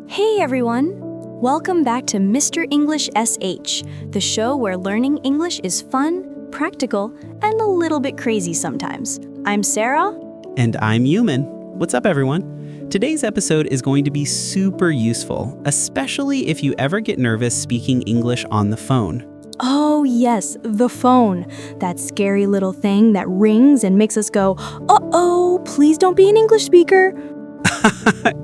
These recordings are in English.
Hey everyone! Welcome back to Mr. English SH, the show where learning English is fun, practical, and a little bit crazy sometimes. I'm Sarah. And I'm Uman. What's up, everyone? Today's episode is going to be super useful, especially if you ever get nervous speaking English on the phone. Oh yes, the phone. That scary little thing that rings and makes us go, uh-oh, please don't be an English speaker.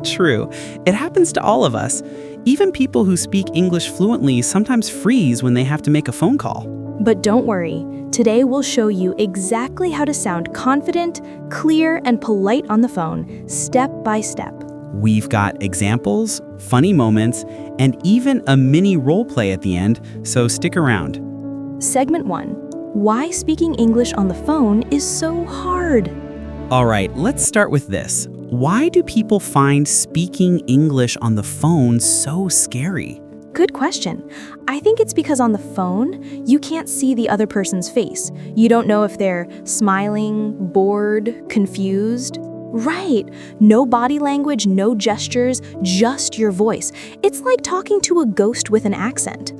True. It happens to all of us. Even people who speak English fluently sometimes freeze when they have to make a phone call. But don't worry. Today we'll show you exactly how to sound confident, clear, and polite on the phone, step by step. We've got examples, funny moments, and even a mini role play at the end, so stick around. Segment 1. Why speaking English on the phone is so hard. All right, let's start with this. Why do people find speaking English on the phone so scary? Good question. I think it's because on the phone, you can't see the other person's face. You don't know if they're smiling, bored, confused. Right. No body language, no gestures, just your voice. It's like talking to a ghost with an accent.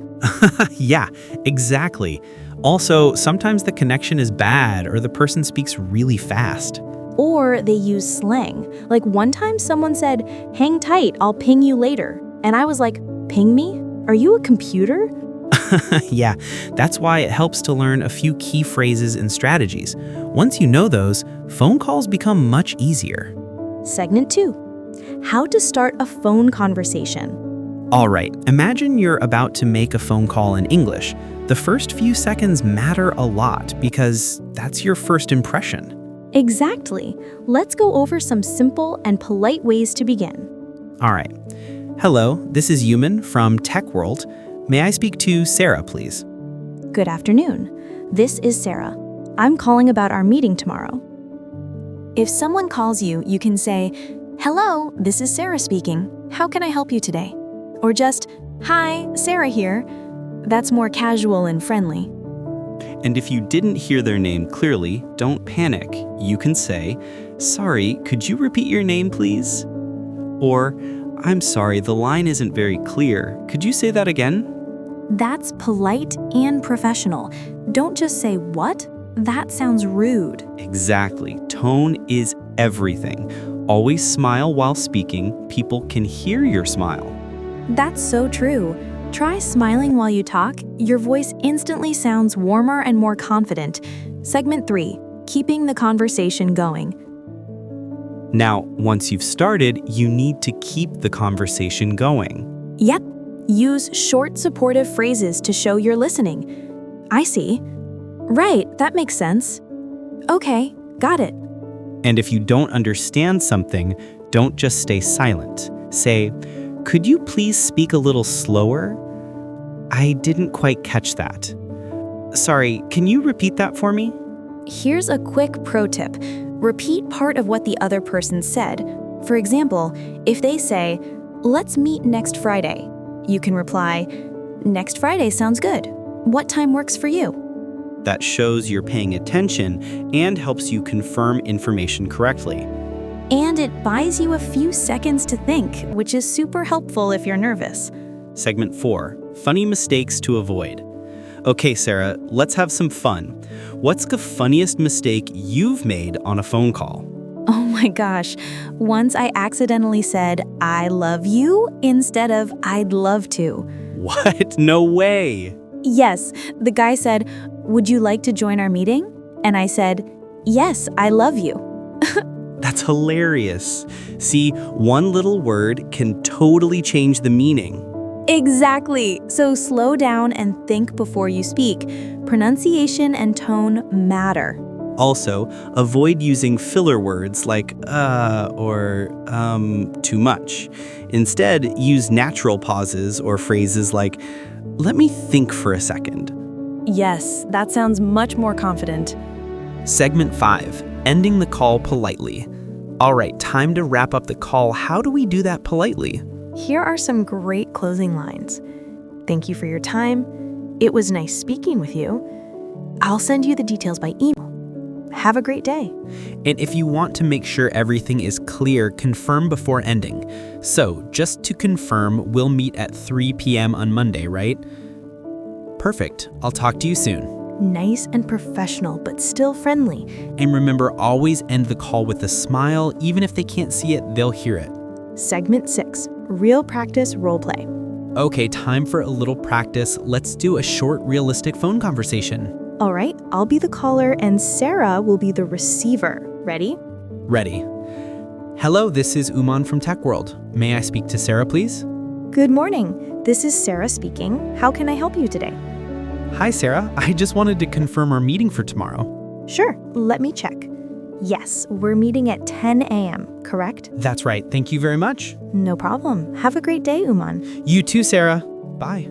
Yeah, exactly. Also, sometimes the connection is bad or the person speaks really fast. Or they use slang. Like one time someone said, "Hang tight, I'll ping you later." And I was like, "Ping me? Are you a computer?" Yeah, that's why it helps to learn a few key phrases and strategies. Once you know those, phone calls become much easier. Segment 2. How to start a phone conversation. All right, imagine you're about to make a phone call in English. The first few seconds matter a lot because that's your first impression. Exactly. Let's go over some simple and polite ways to begin. All right. Hello, this is Uman from Tech World. May I speak to Sarah, please? Good afternoon. This is Sarah. I'm calling about our meeting tomorrow. If someone calls you, you can say, "Hello, this is Sarah speaking. How can I help you today?" Or just, "Hi, Sarah here." That's more casual and friendly. And if you didn't hear their name clearly, don't panic. You can say, "Sorry, could you repeat your name, please?" Or, "I'm sorry, the line isn't very clear. Could you say that again?" That's polite and professional. Don't just say, "What?" That sounds rude. Exactly. Tone is everything. Always smile while speaking. People can hear your smile. That's so true. Try smiling while you talk. Your voice instantly sounds warmer and more confident. Segment 3. Keeping the conversation going. Now, once you've started, you need to keep the conversation going. Yep. Use short, supportive phrases to show you're listening. "I see." "Right, that makes sense." "Okay, got it." And if you don't understand something, don't just stay silent. Say, "Could you please speak a little slower? I didn't quite catch that. Sorry, can you repeat that for me?" Here's a quick pro tip. Repeat part of what the other person said. For example, if they say, "Let's meet next Friday," you can reply, "Next Friday sounds good. What time works for you?" That shows you're paying attention and helps you confirm information correctly. And it buys you a few seconds to think, which is super helpful if you're nervous. Segment 4, funny mistakes to avoid. Okay, Sarah, let's have some fun. What's the funniest mistake you've made on a phone call? Oh my gosh. Once I accidentally said, "I love you," instead of "I'd love to." What? No way! Yes, the guy said, "Would you like to join our meeting?" And I said, "Yes, I love you." That's hilarious. See, one little word can totally change the meaning. Exactly. So slow down and think before you speak. Pronunciation and tone matter. Also, avoid using filler words like or too much. Instead, use natural pauses or phrases like, "Let me think for a second." Yes, that sounds much more confident. Segment 5, ending the call politely. All right, time to wrap up the call. How do we do that politely? Here are some great closing lines. "Thank you for your time. It was nice speaking with you. I'll send you the details by email. Have a great day. And if you want to make sure everything is clear, confirm before ending. So, just to confirm, we'll meet at 3 p.m. on Monday, right? Perfect. I'll talk to you soon. Nice and professional, but still friendly. And remember, always end the call with a smile. Even if they can't see it, they'll hear it. Segment 6, Real Practice Roleplay. Okay, time for a little practice. Let's do a short, realistic phone conversation. All right, I'll be the caller and Sarah will be the receiver. Ready? Ready. Hello, this is Uman from Tech World. May I speak to Sarah, please? Good morning. This is Sarah speaking. How can I help you today? Hi, Sarah. I just wanted to confirm our meeting for tomorrow. Sure, let me check. Yes, we're meeting at 10 a.m., correct? That's right. Thank you very much. No problem. Have a great day, Uman. You too, Sarah. Bye.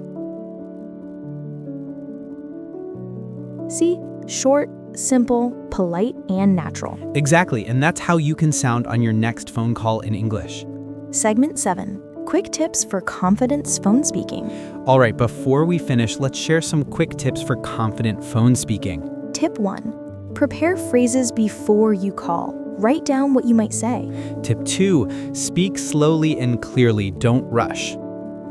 See? Short, simple, polite, and natural. Exactly, and that's how you can sound on your next phone call in English. Segment 7. Quick tips for confidence phone speaking. All right, before we finish, let's share some quick tips for confident phone speaking. Tip 1. Prepare phrases before you call. Write down what you might say. Tip 2. Speak slowly and clearly. Don't rush.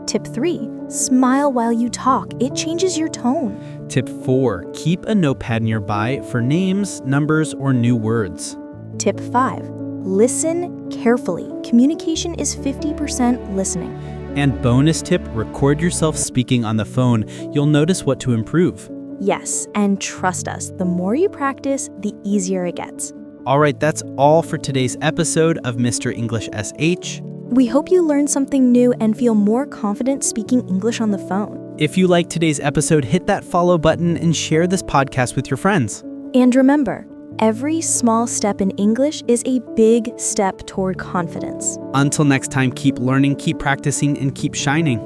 Tip 3. Smile while you talk. It changes your tone. Tip 4. Keep a notepad nearby for names, numbers, or new words. Tip 5. Listen carefully. Communication is 50% listening. And bonus tip, record yourself speaking on the phone. You'll notice what to improve. Yes, and trust us, the more you practice, the easier it gets. All right, that's all for today's episode of Mr. English SH. We hope you learned something new and feel more confident speaking English on the phone. If you liked today's episode, hit that follow button and share this podcast with your friends. And remember, every small step in English is a big step toward confidence. Until next time, keep learning, keep practicing, and keep shining.